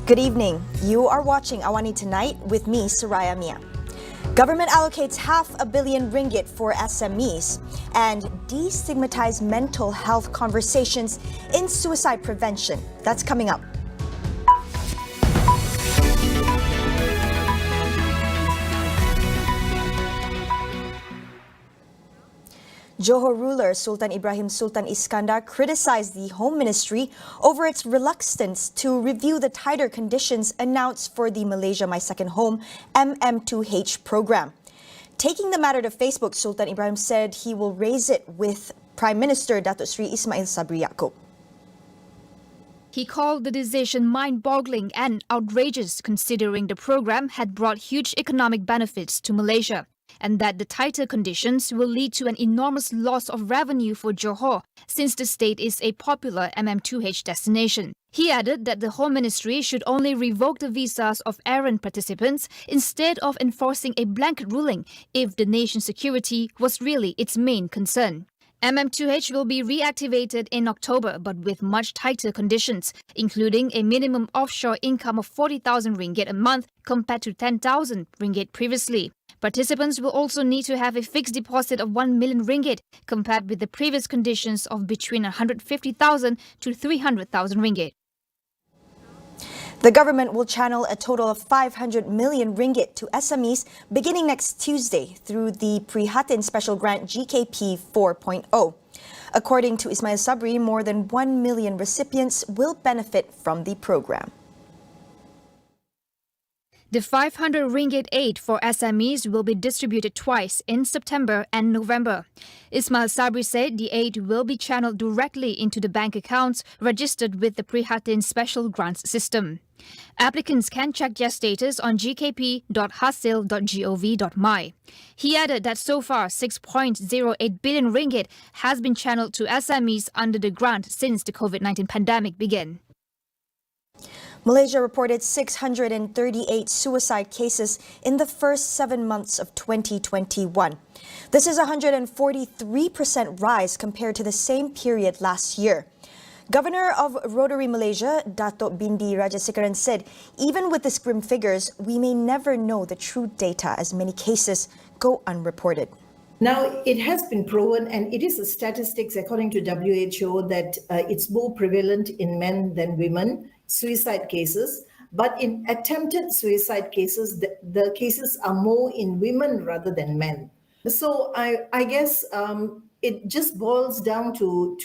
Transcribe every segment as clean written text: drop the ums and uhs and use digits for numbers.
Good evening. You are watching AWANI Tonight with me, Soraya Mia. Government allocates R500 million ringgit for SMEs and destigmatize mental health conversations in suicide prevention. That's coming up. Johor ruler Sultan Ibrahim Sultan Iskandar criticized the Home Ministry over its reluctance to review the tighter conditions announced for the Malaysia My Second Home MM2H program. Taking the matter to Facebook, Sultan Ibrahim said he will raise it with Prime Minister Datuk Seri Ismail Sabri Yaakob. He called the decision mind-boggling and outrageous, considering the program had brought huge economic benefits to Malaysia, and that the tighter conditions will lead to an enormous loss of revenue for Johor, since the state is a popular MM2H destination. He added that the Home Ministry should only revoke the visas of errand participants instead of enforcing a blanket ruling if the nation's security was really its main concern. MM2H will be reactivated in October, but with much tighter conditions, including a minimum offshore income of 40,000 ringgit a month compared to 10,000 ringgit previously. Participants will also need to have a fixed deposit of 1 million ringgit compared with the previous conditions of between 150,000 to 300,000 ringgit. The government will channel a total of 500 million ringgit to SMEs beginning next Tuesday through the Prihatin Special Grant GKP 4.0. According to Ismail Sabri, more than 1 million recipients will benefit from the program. The 500 ringgit aid for SMEs will be distributed twice in September and November. Ismail Sabri said the aid will be channeled directly into the bank accounts registered with the Prihatin Special Grants System. Applicants can check their status on gkp.hasil.gov.my. He added that so far 6.08 billion ringgit has been channeled to SMEs under the grant since the COVID-19 pandemic began. Malaysia reported 638 suicide cases in the first 7 months of 2021. This is a 143% rise compared to the same period last year. Governor of Rotary Malaysia, Datuk Bindi Rajasekaran said, even with these grim figures, we may never know the true data as many cases go unreported. Now, it has been proven, and it is a statistics according to WHO, that it's more prevalent in men than women, suicide cases. But in attempted suicide cases, the cases are more in women rather than men. So I guess it just boils down to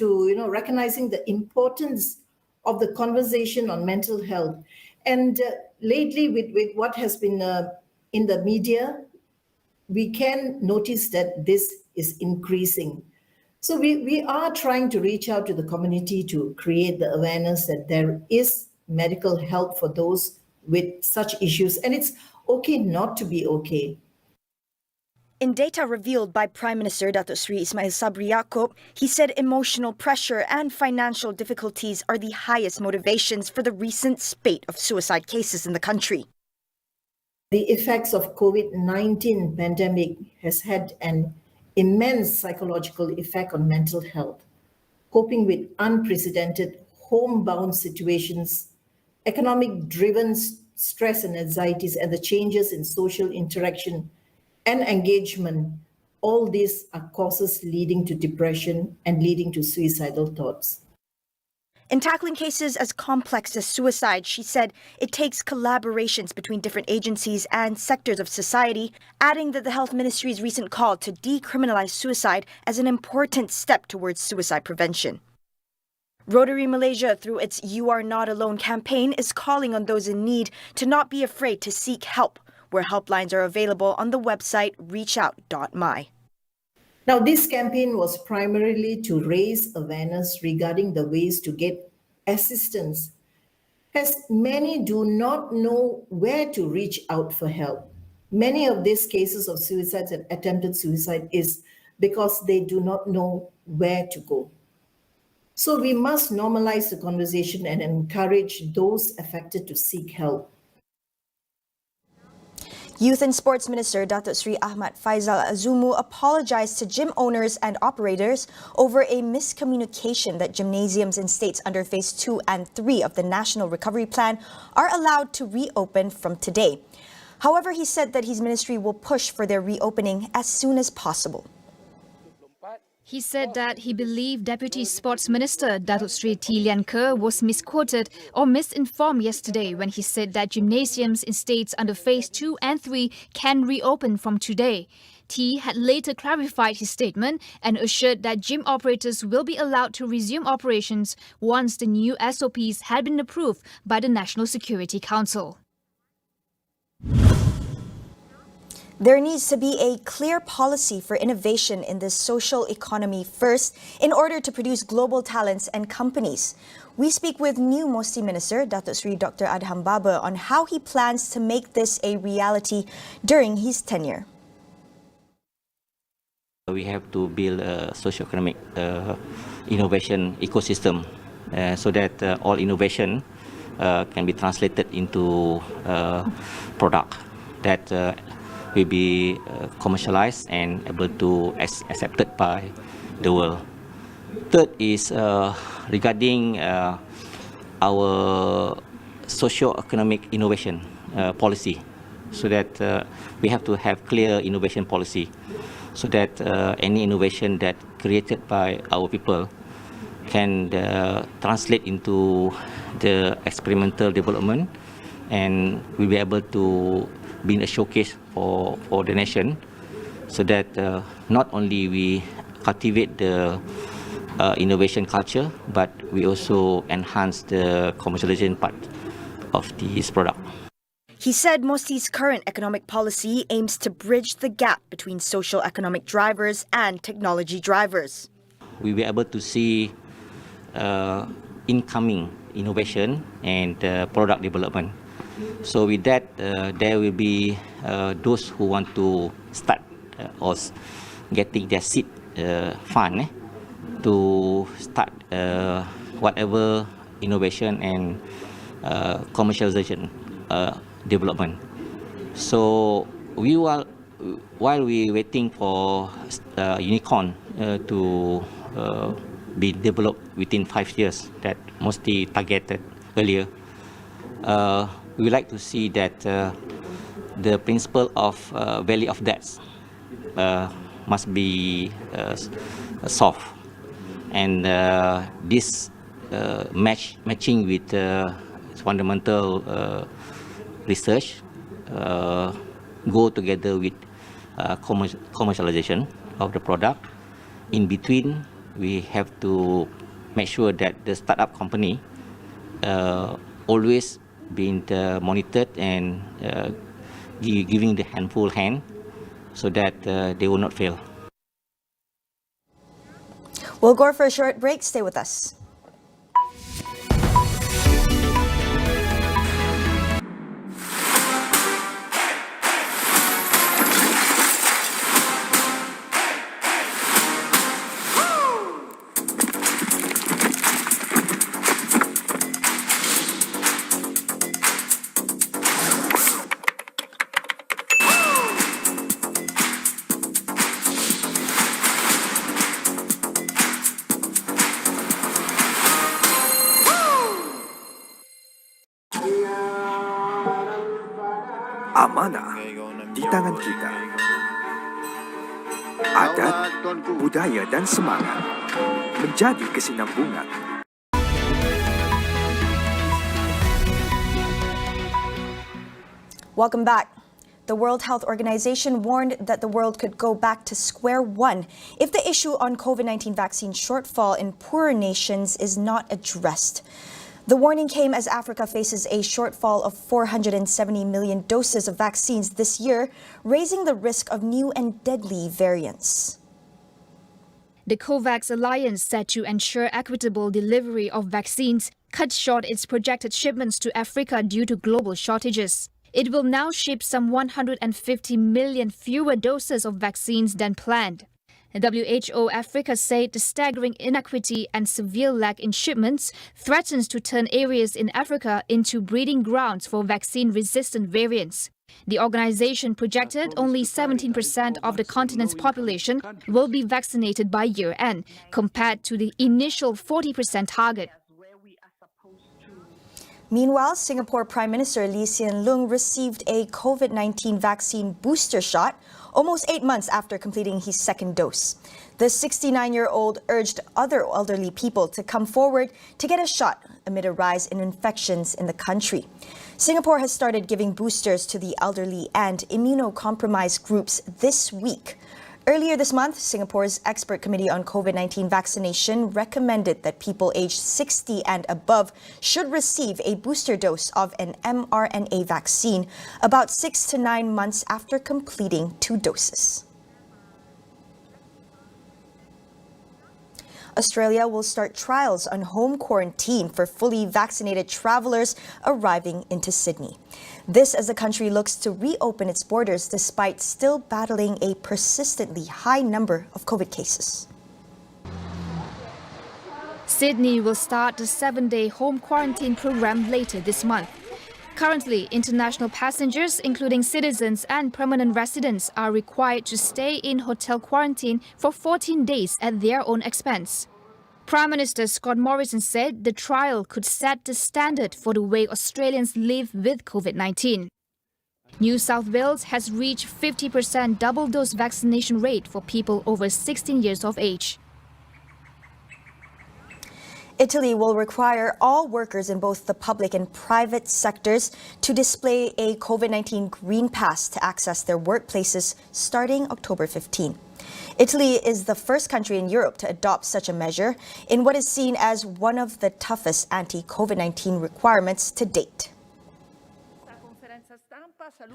recognizing the importance of the conversation on mental health. And lately, with what has been in the media, we can notice that this is increasing. So we are trying to reach out to the community to create the awareness that there is medical help for those with such issues, and it's okay not to be okay. In data revealed by Prime Minister Datuk Seri Ismail Sabri Yaakob, he said emotional pressure and financial difficulties are the highest motivations for the recent spate of suicide cases in the country. The effects of COVID-19 pandemic has had an immense psychological effect on mental health. Coping with unprecedented homebound situations, economic-driven stress and anxieties, and the changes in social interaction and engagement, all these are causes leading to depression and leading to suicidal thoughts. In tackling cases as complex as suicide, she said it takes collaborations between different agencies and sectors of society, adding that the Health Ministry's recent call to decriminalize suicide as an important step towards suicide prevention. Rotary Malaysia, through its You Are Not Alone campaign, is calling on those in need to not be afraid to seek help, where helplines are available on the website reachout.my. Now, this campaign was primarily to raise awareness regarding the ways to get assistance, as many do not know where to reach out for help. Many of these cases of suicides and attempted suicide is because they do not know where to go. So we must normalize the conversation and encourage those affected to seek help. Youth and Sports Minister Datuk Sri Ahmad Faizal Azumu apologized to gym owners and operators over a miscommunication that gymnasiums in states under Phase 2 and 3 of the National Recovery Plan are allowed to reopen from today. However, he said that his ministry will push for their reopening as soon as possible. He said that he believed Deputy Sports Minister Datuk Sri Tilian Kerr was misquoted or misinformed yesterday when he said that gymnasiums in states under Phase 2 and 3 can reopen from today. T had later clarified his statement and assured that gym operators will be allowed to resume operations once the new SOPs had been approved by the National Security Council. There needs to be a clear policy for innovation in the social economy first in order to produce global talents and companies. We speak with new Mosti Minister, Datuk Sri Dr. Adham Baba, on how he plans to make this a reality during his tenure. We have to build a socioeconomic innovation ecosystem so that all innovation can be translated into product that will be commercialized and able to accepted by the world. Third is regarding our socio-economic innovation policy, so that we have to have clear innovation policy, so that any innovation that created by our people can translate into the experimental development, and we'll be able to be a showcase for the nation, so that not only we cultivate the innovation culture, but we also enhance the commercialization part of this product. He said Mosti's current economic policy aims to bridge the gap between social economic drivers and technology drivers. We'll be able to see incoming innovation and product development. So with that, there will be those who want to start or getting their seed fund to start whatever innovation and commercialization development. So while we waiting for unicorn to be developed within 5 years that mostly targeted earlier, we would like to see that the principle of value of debts must be solved, and this matching with fundamental research go together with commercialization of the product. In between, we have to make sure that the startup company always being monitored and giving the handful hand, so that they will not fail. We'll go for a short break. Stay with us. Amanah di tangan kita. Adat, budaya dan semangat menjadi kesinambungan. Welcome back. The World Health Organization warned that the world could go back to square one if the issue on COVID-19 vaccine shortfall in poorer nations is not addressed. The warning came as Africa faces a shortfall of 470 million doses of vaccines this year, raising the risk of new and deadly variants. The COVAX alliance, set to ensure equitable delivery of vaccines, cut short its projected shipments to Africa due to global shortages. It will now ship some 150 million fewer doses of vaccines than planned. WHO Africa said the staggering inequity and severe lack in shipments threatens to turn areas in Africa into breeding grounds for vaccine-resistant variants. The organization projected only 17% of the continent's population will be vaccinated by year-end, compared to the initial 40% target. Meanwhile, Singapore Prime Minister Lee Hsien Loong received a COVID-19 vaccine booster shot almost 8 months after completing his second dose. The 69-year-old urged other elderly people to come forward to get a shot amid a rise in infections in the country. Singapore has started giving boosters to the elderly and immunocompromised groups this week. Earlier this month, Singapore's Expert Committee on COVID-19 Vaccination recommended that people aged 60 and above should receive a booster dose of an mRNA vaccine about 6 to 9 months after completing 2 doses. Australia will start trials on home quarantine for fully vaccinated travelers arriving into Sydney. This as the country looks to reopen its borders despite still battling a persistently high number of COVID cases. Sydney will start the 7-day home quarantine program later this month. Currently, international passengers, including citizens and permanent residents, are required to stay in hotel quarantine for 14 days at their own expense. Prime Minister Scott Morrison said the trial could set the standard for the way Australians live with COVID-19. New South Wales has reached 50% double-dose vaccination rate for people over 16 years of age. Italy will require all workers in both the public and private sectors to display a COVID-19 Green Pass to access their workplaces starting October 15. Italy is the first country in Europe to adopt such a measure in what is seen as one of the toughest anti-COVID-19 requirements to date.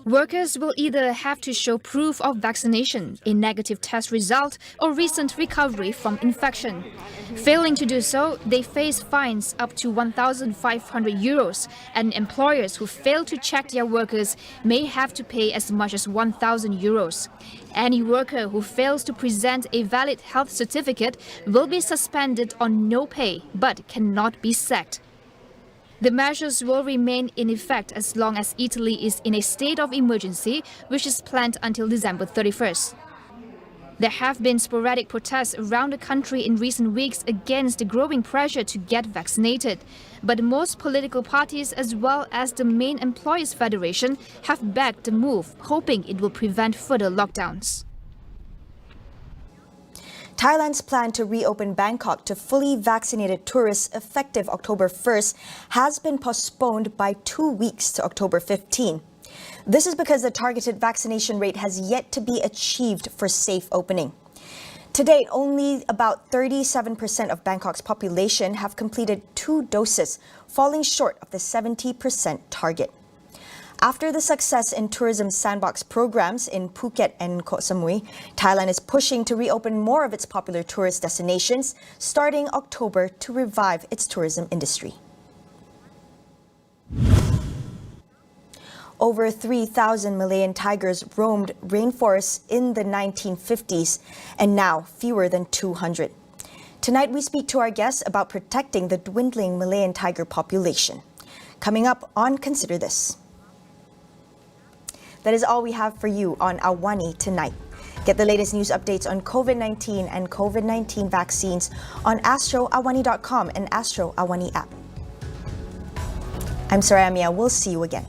Workers will either have to show proof of vaccination, a negative test result, or recent recovery from infection. Failing to do so, they face fines up to €1,500, and employers who fail to check their workers may have to pay as much as €1,000. Any worker who fails to present a valid health certificate will be suspended on no pay, but cannot be sacked. The measures will remain in effect as long as Italy is in a state of emergency, which is planned until December 31st. There have been sporadic protests around the country in recent weeks against the growing pressure to get vaccinated. But most political parties, as well as the main employers' federation, have backed the move, hoping it will prevent further lockdowns. Thailand's plan to reopen Bangkok to fully vaccinated tourists effective October 1st has been postponed by 2 weeks to October 15. This is because the targeted vaccination rate has yet to be achieved for safe opening. To date, only about 37% of Bangkok's population have completed 2 doses, falling short of the 70% target. After the success in tourism sandbox programs in Phuket and Koh Samui, Thailand is pushing to reopen more of its popular tourist destinations starting October to revive its tourism industry. Over 3,000 Malayan tigers roamed rainforests in the 1950s, and now fewer than 200. Tonight we speak to our guests about protecting the dwindling Malayan tiger population. Coming up on Consider This. That is all we have for you on AWANI tonight. Get the latest news updates on COVID-19 and COVID-19 vaccines on astroawani.com and Astro Awani app. I'm Saraya Mia. We'll see you again.